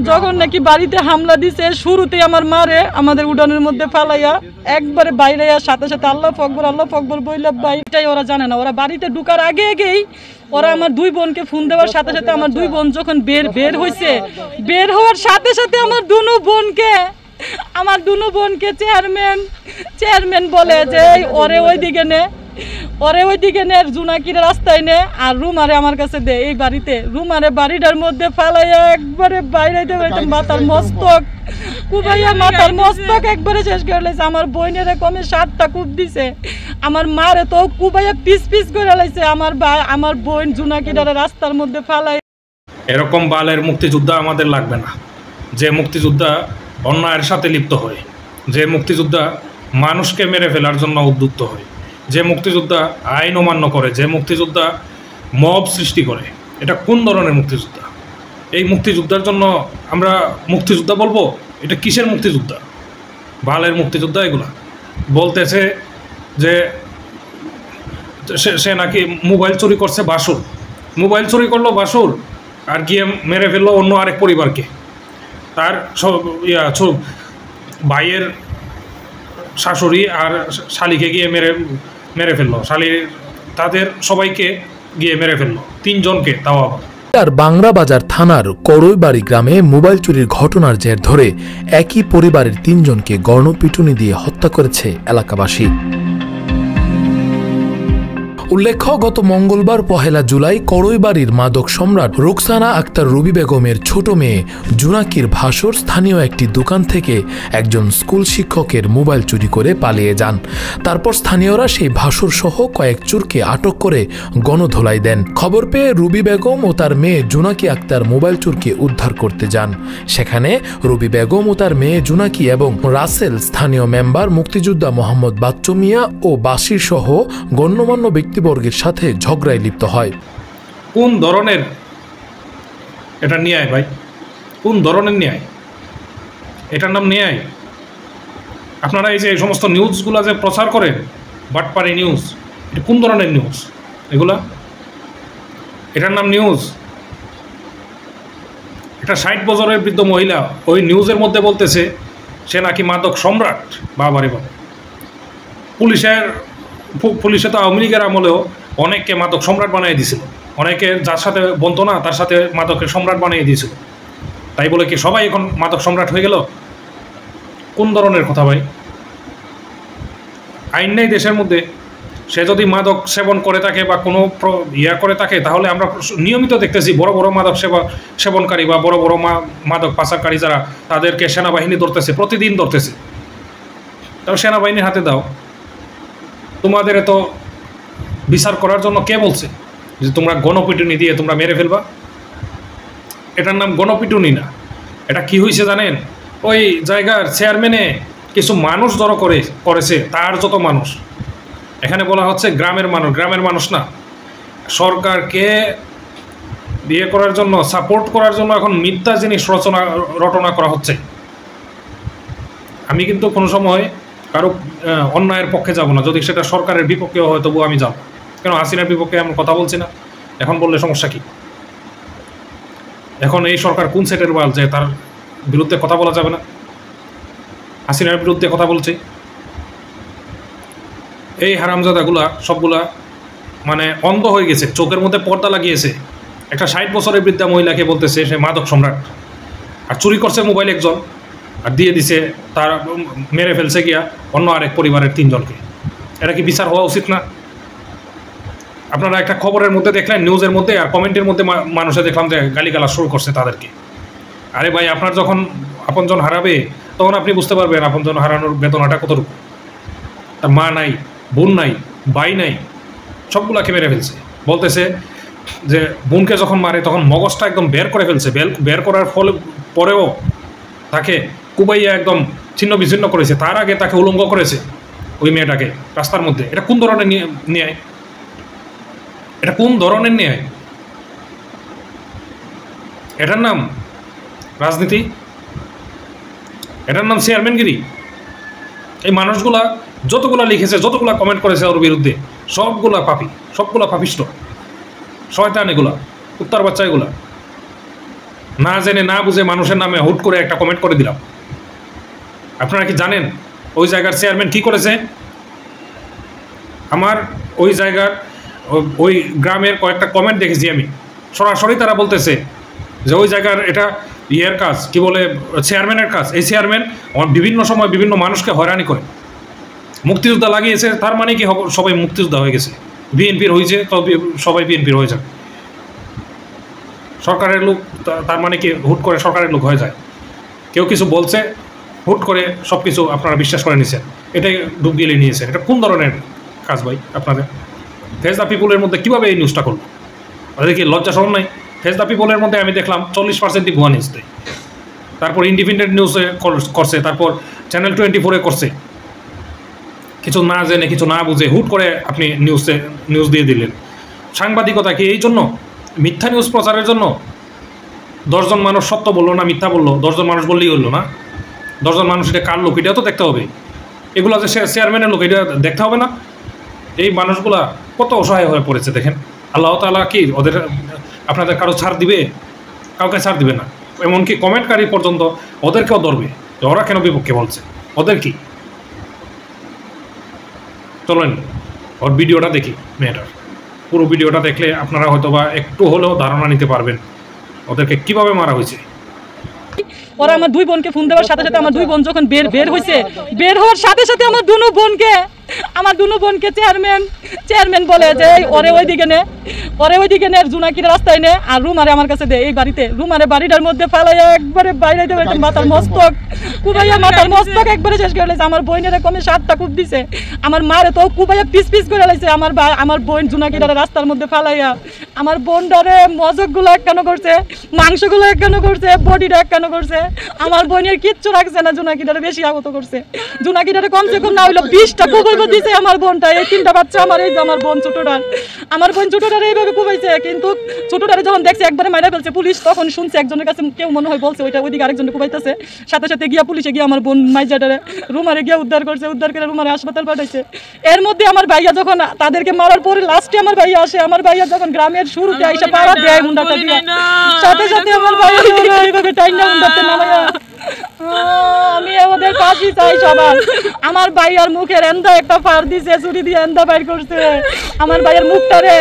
যখন নাকি বাড়িতে হামলা দিছে শুরুতেই আমার মারে আমাদের উঠানের মধ্যে ফালাইয়া একবারে বাইরে সাথে সাথে আল্লাহ ফকবর বইলা বাইটাই ওরা জানে না। ওরা বাড়িতে ঢুকার আগে আগেই ওরা আমার দুই বোনকে ফোন দেওয়ার সাথে সাথে আমার দুই বোন যখন বের হয়েছে, বের হওয়ার সাথে সাথে আমার দুনো বোনকে চেয়ারম্যান বলে যে ওরে ওইদিকে নে জুনাকির রাস্তায় নে আর রুমারে আমার কাছে দে। এই বাড়িতে রুমারে বাড়িটার মধ্যে ফালাইয়া একবারে বাইরে মাথার মস্তক একবারে শেষ করে লাইছে। আমার বোনের কমে 7টা কূপ দিছে, আমার মারে তো কুবাইয়া পিস করে লাইছে। আমার বোন জুনাকিটারে রাস্তার মধ্যে ফালাই। এরকম বালের মুক্তিযোদ্ধা আমাদের লাগবে না, যে মুক্তিযোদ্ধা অন্যায়ের সাথে লিপ্ত হয়, যে মুক্তিযোদ্ধা মানুষকে মেরে ফেলার জন্য উদ্যুক্ত হয়, যে মুক্তিযোদ্ধা আইন অমান্য করে, যে মুক্তিযোদ্ধা মব সৃষ্টি করে। এটা কোন ধরনের মুক্তিযোদ্ধা? এই মুক্তিযোদ্ধার জন্য আমরা মুক্তিযোদ্ধা বলবো? এটা কিসের মুক্তিযোদ্ধা? বালের মুক্তিযোদ্ধা এগুলা। বলতেছে যে সে নাকি মোবাইল চুরি করছে বাসুর, মোবাইল চুরি করলো বাসুর আর গিয়ে মেরে ফেললো অন্য আরেক পরিবারকে। তার ভাইয়ের শাশুড়ি আর শালিকে গিয়ে মেরে ফেললো, শালির তাদের সবাইকে গিয়ে মেরে ফেললো, 3 জনকে, তাও আবার। আর বাংলাবাজার থানার করইবাড়ি গ্রামে মোবাইল চুরির ঘটনার জের ধরে একই পরিবারের 3 জনকে গণপিটুনি দিয়ে হত্যা করেছে এলাকাবাসী। উল্লেখ্য, গত মঙ্গলবার 1 জুলাই করইবাড়ির মাদক সম্রাট রুকসানা আক্তার রুবি বেগমের ছোট মেয়ে জুনাকির ভাসুর স্থানীয় একটি দোকান থেকে একজন স্কুল শিক্ষকের মোবাইল চুরি করে পালিয়ে যান। তারপর স্থানীয়রা সেই ভাসুর সহ কয়েক চোরকে আটক করে গণধোলাই দেন। খবর পেয়ে রুবি বেগম ও তার মেয়ে জুনাকি আক্তার মোবাইল চোরকে উদ্ধার করতে যান। সেখানে রুবি বেগম ও তার মেয়ে জুনাকি এবং রাসেল স্থানীয় মেম্বার মুক্তিযোদ্ধা মোহাম্মদ বাচ্চু মিয়া ও বাসির সহ গণ্যমান্য ব্যক্তিবর্গের সাথে ঝগড়ায় লিপ্ত হয়। কোন ধরনের এটা ন্যায় ভাই? কোন ধরনের ন্যায়? এটার নাম ন্যায়? আপনারা এই যে এই সমস্ত নিউজগুলো যে প্রচার করেন, বাটপারি নিউজ, এটা কোন ধরনের নিউজ এগুলা? এটার নাম নিউজ? একটা 60 বছরের বৃদ্ধ মহিলা ওই নিউজের মধ্যে বলতেছে সে নাকি মাদক সম্রাট। বাবারে বাবা! পুলিশে তো আওয়ামী লীগের আমলেও অনেককে মাদক সম্রাট বানিয়ে দিয়েছিল, অনেকে যার সাথে বলতো না তার সাথে মাদকের সম্রাট বানিয়ে দিয়েছিল। তাই বলে কি সবাই এখন মাদক সম্রাট হয়ে গেল? কোন ধরনের কথা ভাই? আইন নেই দেশের মধ্যে। সে যদি মাদক সেবন করে থাকে বা কোনো করে থাকে, তাহলে আমরা নিয়মিত দেখতেছি বড় বড় মাদক সেবনকারী বা বড় বড় মাদক পাচারকারী যারা, তাদেরকে সেনাবাহিনী ধরতেছে, প্রতিদিন ধরতেছে। তাও সেনাবাহিনীর হাতে দাও। তোমাদের তো বিচার করার জন্য কে বলছে যে তোমরা গণপিটুনি দিয়ে তোমরা মেরে ফেলবা? এটার নাম গণপিটুনি না। এটা কি হয়েছে জানেন? ওই জায়গার চেয়ারম্যানে কিছু মানুষ জড়ো করেছে, তার যত মানুষ। এখানে বলা হচ্ছে গ্রামের মানুষ না। সরকারকে বিয়ে করার জন্য, সাপোর্ট করার জন্য এখন মিথ্যা জিনিস রটনা করা হচ্ছে। আমি কিন্তু কোনো সময় কারো অন্যায়ের পক্ষে যাব না, যদি সেটা সরকারের বিপক্ষেও হয় তবু আমি যাব। কেন হাসিনার বিপক্ষে আমি কথা বলছি না? এখন বললে সমস্যা কি? এখন এই সরকার কোন সেটের বাল যে তার বিরুদ্ধে কথা বলা যাবে না? হাসিনার বিরুদ্ধে কথা বলছে। এই হারামজাদাগুলা সবগুলা মানে অন্ধ হয়ে গেছে, চোখের মধ্যে পর্দা লাগিয়েছে। একটা 60 বছরের বৃদ্ধা মহিলাকে বলতেছে সে মাদক সম্রাট, আর চুরি করছে মোবাইল একজন, আর দিয়ে দিছে তার মেরে ফেলছে গিয়া অন্য আরেক পরিবারের 3 জনকে। এটা কি বিচার হওয়া উচিত না? আপনারা একটা খবরের মধ্যে দেখলেন, নিউজের মধ্যে, আর কমেন্টের মধ্যে মানুষে দেখলাম যে গালিগালাজ শুরু করছে তাদেরকে। আরে ভাই, আপনার যখন আপনজন হারাবে তখন আপনি বুঝতে পারবেন আপনজন হারানোর বেদনাটা কতটুকু। তার মা নাই, বোন নাই, ভাই নাই, সবগুলাকে মেরে ফেলছে। বলতেছে যে বোনকে যখন মারে তখন মগজটা একদম বের করে ফেলছে, বের করার পরেও তাকে কুবাইয়া একদম ছিন্ন বিচ্ছিন্ন করেছে। তার আগে তাকে উলঙ্গ করেছে ওই মেয়েটাকে রাস্তার মধ্যে। এটা কোন ধরনের ন্যায়? এটা কোন ধরনের ন্যায়? এটার নাম রাজনীতি? এটার নাম চেয়ারম্যানগিরি? এই মানুষগুলা যতগুলা লিখেছে, যতগুলা কমেন্ট করেছে ওর বিরুদ্ধে, সবগুলা পাপী, সবগুলা পাপিষ্ট, শয়তান এগুলা, কুত্তার বাচ্চা এগুলা। না জেনে না বুঝে মানুষের নামে হুট করে একটা কমেন্ট করে দিলাম। আপনারা কি জানেন ওই জায়গার চেয়ারম্যান কি করেছে? আমার ওই জায়গার ওই গ্রামের কয়েকটা কমেন্ট দেখেছি আমি, সরাসরি তারা বলতেছে যে ওই জায়গার এটা ইয়ের কাজ, কি বলে, চেয়ারম্যানের কাজ। এই চেয়ারম্যান বিভিন্ন সময় বিভিন্ন মানুষকে হয়রানি করে। মুক্তিযোদ্ধা লাগিয়েছে, তার মানে কি সবাই মুক্তিযোদ্ধা হয়ে গেছে? বিএনপির হয়েছে তো সবাই বিএনপির হয়ে যায়? সরকারের লোক তার মানে কি হুট করে সরকারের লোক হয়ে যায়? কেউ কিছু বলছে, হুট করে সব কিছু আপনারা বিশ্বাস করে নিয়েছেন, এটাই ডুব গিয়ে নিয়েছেন। এটা কোন ধরনের কাজ ভাই আপনাদের? ফেজ দ্য পিপুলের মধ্যে কীভাবে এই নিউজটা করলো? ওদের কি লজ্জা শরম নাই? ফেজ দ্য পিপুলের মধ্যে আমি দেখলাম 40%ই ভুয়া নিউজ দেয়। তারপর ইন্ডিপেন্ডেন্ট নিউজে করছে, তারপর চ্যানেল 24-এ করছে। কিছু না জেনে কিছু না বুঝে হুট করে আপনি নিউজ দিয়ে দিলেন। সাংবাদিকতা কি এই জন্য? মিথ্যা নিউজ প্রচারের জন্য? 10 জন মানুষ সত্য বললো না মিথ্যা বললো, 10 জন মানুষ বললেই হলো না? 10 জন মানুষ এটা কার লোক এটাও তো দেখতে হবে। এগুলো যে চেয়ারম্যানের লোক এটা দেখতে হবে না? এই মানুষগুলা কত অসহায় হয়ে পড়েছে দেখেন। আল্লাহ তাআলা কি ওদের আপনাদের কারো ছাড় দিবে? কাউকে ছাড় দিবে না। এমনকি কমেন্টকারী পর্যন্ত ওদেরকেও ধরবে যে ওরা কেন বিপক্ষে বলছে। ওদের কি? চলেন ওর ভিডিওটা দেখি মেয়েটার। পুরো ভিডিওটা দেখলে আপনারা হয়তো বা একটু হলেও ধারণা নিতে পারবেন ওদেরকে কিভাবে মারা হয়েছে। ওরা আমার 2 বোনকে ফোন দেওয়ার সাথে সাথে আমার 2 বোন যখন বের হয়েছে, বের হওয়ার সাথে সাথে আমার 2 বোনকে চেয়ারম্যান বলে যে ওরে ওইদিকে নে জুনাকির রাস্তায় নে, আর রুমারে আমার কাছে দে। এই বাড়িতে রুমারে বাড়িটার মধ্যে ফেলাইয়া একবারে বাইরে দেবে, মাথার মস্তক কুবাইয়া একবারে শেষ করে লাইছে। আমার বোনের কমে 7টা কূপ দিছে, আমার মারে তো কুবাইয়া পিস করে লাইছে। আমার বোন জুনাকিটারে রাস্তার মধ্যে ফেলাইয়া আমার বোনটারে মজকগুলো একখানো করছে, মাংসগুলো একখানো করছে, বডিটা একখানো করছে। আমার বোনের কিচ্ছু রাখছে না, জুনাকিটারে বেশি আগত করছে। জুনাকিটারে কমসে কম না হইলো 20টা কুবাইব দিছে আমার বোনটা। এই 3টা বাচ্চা আমার, এই যে আমার বোন ছোটটারে এইভাবে কুবাইছে। কিন্তু ছোটটারে যখন দেখছে একবারে মাইরা ফেলছে পুলিশ, তখন শুনছে একজনের কাছে কেউ মনে হয় বলছে ওইদিকে আরেকজনে কুবাইতেছে। সাথে সাথে গিয়া পুলিশে গিয়ে আমার বোন মাইজাটারে রুমারে গিয়ে উদ্ধার করে রুমারে হাসপাতাল পাঠাইছে। এর মধ্যে আমার ভাইয়া যখন তাদেরকে মারার পরে লাস্টে আমার ভাইয়া আসে, আমার ভাইয়া যখন গ্রামের শুরুতে আইসা পাড়া দেয় মুন্ডাটা দিয়া, সাথে সাথে আমার ভাইয়া এইভাবে টাইনা মুন্ডাতে নামাইয়া আমি ওদের ফাঁসি চাই সবার। আমার ভাইয়ার মুখের এন্দা একটা ফার দিছে, ছুরি দিয়ে এন্দা বাইর করছে। আমার ভাইয়ের মুখটারে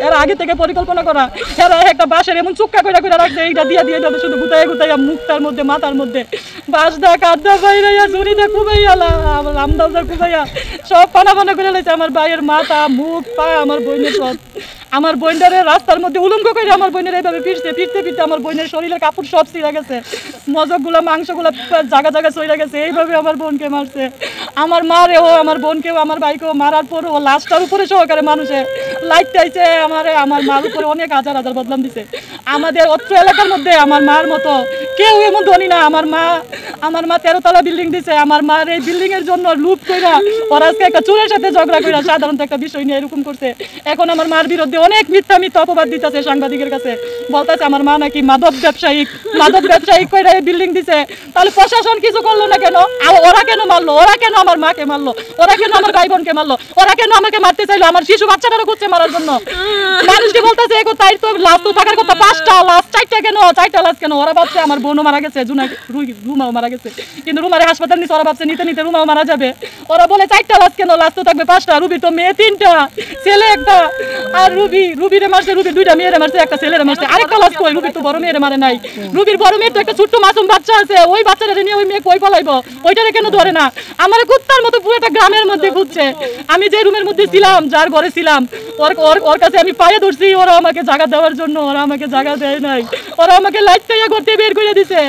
এরা আগে থেকে পরিকল্পনা করা, এরা একটা বাঁশের এমন চুক্কা করে রাখছে, এইটা দিয়ে যাবে শুধু গুতাইয়া মুখটার মধ্যে মাথার মধ্যে বাঁশদা কাঁদা বাইরাইয়া ছুরিটা কুবাইয়া আমদালদা কুবাইয়া সব পানা করে লাইছে। আমার ভাইয়ের মাথা মুখ পা আমার বোনের সব, আমার বোনটারে রাস্তার মধ্যে উলঙ্গ করে আমার বোনের এইভাবে ফিরতে আমার বোনের শরীরের কাপড় সব ছিঁড়া গেছে, মজকগুলা মাংসগুলা জায়গা চইরা গেছে। এইভাবে আমার বোনকে মারছে। আমার মারেও আমার বোনকেও আমার ভাইকেও মারার পর ও লাশটার উপরে সহকারে মানুষে লাইটাইছে আমার মার উপরে অনেক হাজার বদনাম দিছে। আমাদের অত্র এলাকার মধ্যে আমার মার মতো কেউ এমন ধনী না। আমার মা 13 তলা বিল্ডিং দিছে। আমার মার এই বিল্ডিং এর জন্য লুট কইরা ওরা আজকে একটা চোরের সাথে ঝগড়া কইরা সাধারণত একটা বিষয় নিয়ে এরকম করছে। এখন আমার মার বিরুদ্ধে অনেক মিথ্যা অপবাদ দিতেছে সাংবাদিকের কাছে, বলতেছে আমার মা নাকি মাদক ব্যবসায়িক কইরা এই বিল্ডিং দিছে। তাহলে প্রশাসন কিছু করলো না কেন? ওরা কেন মারলো? ওরা কেন আমার মাকে মারলো? ওরা কেন আমার ভাই বোনকে মারলো? ওরা কেন আমাকে মারতে চাইলো? আমার শিশু বাচ্চাটারও খুঁজছে মারার জন্য। মানুষকে বলতেছে তাই তো লাশ তো থাকার কথা 5টা লাশ, 4টা লাশ কেন? ওরা ভাবছে আমার বোনও মারা গেছে, রুমাও মারা গেছে, কিন্তু রুমারে হাসপাতাল নিচ্ছে। ওরা ভাবছে নিতে রুমাও মারা যাবে। ওরা বলে 4টা লাশ কেন? লাশ তো থাকবে 5টা। রুবি তো মেয়ে 3টা, ছেলে 1টা। আর রুবিরে মারছে, রুবি 2টা মেয়েরে মারছে, একটা ছেলেরে মারছে। আরেকটা লাশ কই? রুবি তো বড় মেয়েরে মারে নাই। রুবির বড় মেয়ের তো একটা ছোট্ট মাসুম বাচ্চা আছে, ওই বাচ্চাটা নিয়ে ওই মেয়ে কই পলাইবো? ওইটারে কেন ধরে না? আমার কুত্তার মতো পুরোটা গ্রামের মধ্যে ঘুরছে। আমি যে রুমের মধ্যে ছিলাম, যার ঘরে ছিলাম, ওর কাছে আমি পায়ে ধরছি ওরা আমাকে জায়গা দেওয়ার জন্য। ওরা আমাকে জায়গা দেয় নাই, ওরা আমাকে লাইট থেকে ঘরতে বের করে দিছে।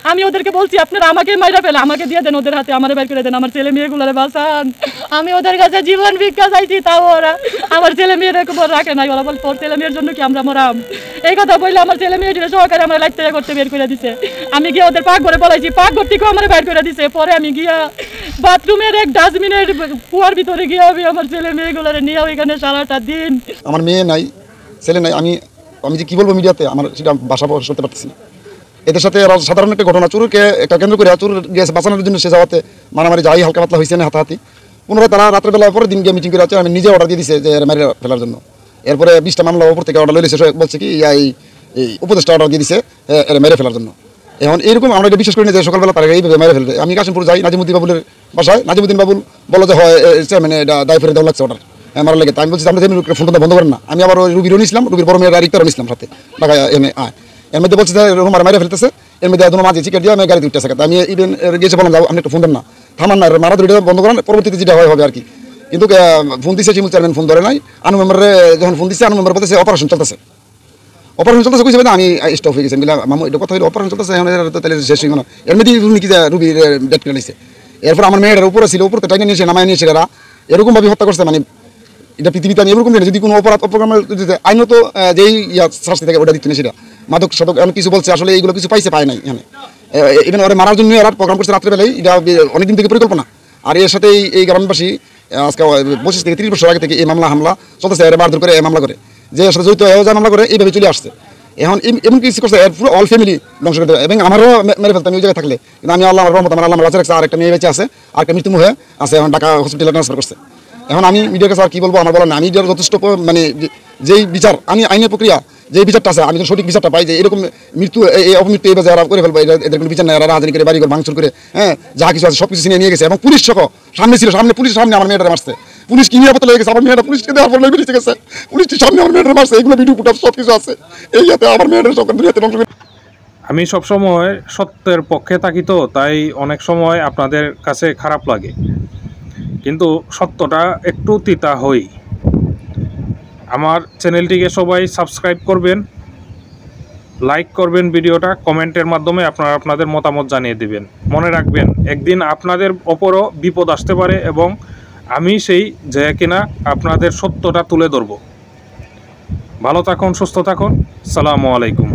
আমি ওদেরকে বলছি আপনারা আমাকে মাইরা ফেলে, আমাকে দিয়ে দেন ওদের হাতে, আমার বের করে দেন, আমার ছেলে মেয়েগুলোরে বাঁচান। আমি ওদের কাছে জীবন ভিক্ষা চাইছি, তাও ওরা আমার ছেলে মেয়ের খবর রাখে নাই। ওরা বল তোর ছেলে মেয়ের জন্য কি আমরা মরাম? এই কথা বললে আমার ছেলে মেয়েটির সহকারে আমার লাইট থেকে ঘরতে বের করে দিছে। আমি গিয়ে ওদের পাকঘরে বলাইছি, পাকঘর থেকেও আমার বের করে দিছে। পরে আমি গিয়া বাথরুমের এক ডাস্টবিনের কুয়ার ভিতরে গিয়ে আমি আমার ছেলে মেয়েগুলোরে নিয়ে ওইখানে সারাটা দিন। আমার মেয়ে নাই, ছেলে নাই, আমি যে কি বলবো মিডিয়াতে আমার সেটা বাসা প্রকাশ করতে পারতেছি না। এদের সাথে সাধারণ একটা ঘটনা, চোরকে একটা কেন্দ্র করে চোর গিয়েছে বাঁচানোর জন্য, সে যাওয়াতে মারামারি যাই হালকা পাতলা হয়েছে না, হাতাহাতি। পুনরায় তারা রাত্রেবেলা পরে দিন গিয়ে মিটিং করে আছে, আমি নিজে অর্ডার দিয়ে দিছে যে মারি ফেলার জন্য। এরপরে 20টা মামলা ওপর থেকে অর্ডার লইছে, বলছে কি এই এই উপদেষ্টা অর্ডার দিয়ে দিছে এরা মেরে ফেলার জন্য। এখন এরকম আমরা এটা বিশ্বাস করি না যে সকালবেলা তারা এইভাবে মেরে ফেলবে। আমি কাশিমপুর যাই নাজিমুদ্দিন বাবুলের বাসায়, নাজিমুদ্দিন বাবুল বলো যে হয় মানে এটা দায় ফেরে দেওয়া লাগছে অর্ডার মারা লেগে। আমি বলছি আমরা ফোনটা বন্ধ করেন না। আমি আবার রুবির ইসলাম, রুবির বড় মেয়ের আরেকটা ইসলাম সাথে ঢাকায় এর মধ্যে বলছে যে রুম মেরে ফেলতেছে, এর মধ্যে একদম মাঝে চিকেট দিয়ে আমি গাড়িতে উঠতেছে। আমি ইভেন গিয়েছে বললাম যাও আপনি একটু ফোন দেন না, থামান না, মারা ধরে বন্ধ করেন, পরবর্তীতে যেটা হয় হবে আর কি। কিন্তু ফোন দিচ্ছে শিমুল চেয়ারম্যান ফোন ধরে নাই। আনু মেম্বারে যখন ফোন দিচ্ছে আনু মেম্বার বলতেছে অপারেশন চলতেছে, অপারেশন চলতেছে কইছে না আমি স্টপ হয়ে গেছি। মামু এটা কথা হলো অপারেশন চলতেছে, এখন তাহলে শেষ হয়ে গেল। এর মধ্যে কি রুবির ডেট কেটে নিচ্ছে। এরপর আমার মেয়েটার উপরে ছিল, উপরে টাইনে নিয়েছে নামায় নিয়েছে, এরা এরকমভাবে হত্যা করছে। মানে এটা পৃথিবীতে আমি এরকম যদি কোনো অপরাধ অপরাধ আইনত যেই শাস্তি থাকে ওটা দিত না, সেটা মাদক সাদক এমন কিছু বলছে, আসলে এইগুলো কিছু পাইছে পায় নাই। এখানে ইভেন ওরা মারার জন্য এরা প্রোগ্রাম করছে রাত্রেবেলায়, এটা অনেকদিন থেকে পরিকল্পনা। আর এর সাথে এই গ্রামবাসী আজকে 25 থেকে 30 বছর আগে থেকে এই মামলা হামলা চলতেছে, এরা মারধর করে মামলা করে, যে আসলে জড়িত মামলা করে এইভাবে চলে আসছে। এখন এমন কিছু করছে এর পুরো অল ফ্যামিলি ধ্বংস করে দেবে। এবং আমারও মেরে ফেলতাম ওই জায়গায় থাকলে, কিন্তু আমি আল্লাহ রহমত আমার আল্লাহ রাখছে। আর একটা মেয়ে বেঁচে আছে, আর একটা মৃত্যু হয়ে আছে, এখন ঢাকা হসপিটালে ট্রান্সফার করছে। এখন আমি মিডিয়ার কাছে আর কি বলবো আমার বলার না। আমি এটার যথেষ্ট মানে যেই বিচার আমি আইনের প্রক্রিয়া যেই বিচারটা আছে, আমি সঠিক বিচারটা পাই যে এরকম মৃত্যু এই অপমৃত্যু এই যারা করে ফেলবো, এদের কোনো বিচার নেই। এরা রাজনীতি করে বাড়ি করে ভাঙচুর করে যা কিছু আছে সব কিছু নিয়ে গেছে। এবং পুলিশ সহ সামনে ছিল, সামনে পুলিশের সামনে আমার মেয়েটা মারছে। পুলিশ কি নিরাপত্তা লেগে গেছে, আমার মেয়েটা পুলিশকে দেওয়ার পর বেরিয়ে গেছে, পুলিশটির সামনে আমার মেয়েটা মারছে। এগুলো ভিডিও ফুটাপ সব কিছু আছে। এই যাতে আমার মেয়েটার সব দুনিয়াতে ধ্বংস করে। আমি সবসময় সত্যের পক্ষে থাকি, তো তাই অনেক সময় আপনাদের কাছে খারাপ লাগে, কিন্তু সত্যটা একটু তিতা হই। আমার চ্যানেলটিকে সবাই সাবস্ক্রাইব করবেন, লাইক করবেন ভিডিওটা, কমেন্টের মাধ্যমে আপনারা আপনাদের মতামত জানিয়ে দিবেন। মনে রাখবেন একদিন আপনাদের ওপরও বিপদ আসতে পারে, এবং আমি সেই যে কিনা আপনাদের সত্যটা তুলে ধরব। ভালো থাকুন, সুস্থ থাকুন। আসসালামু আলাইকুম।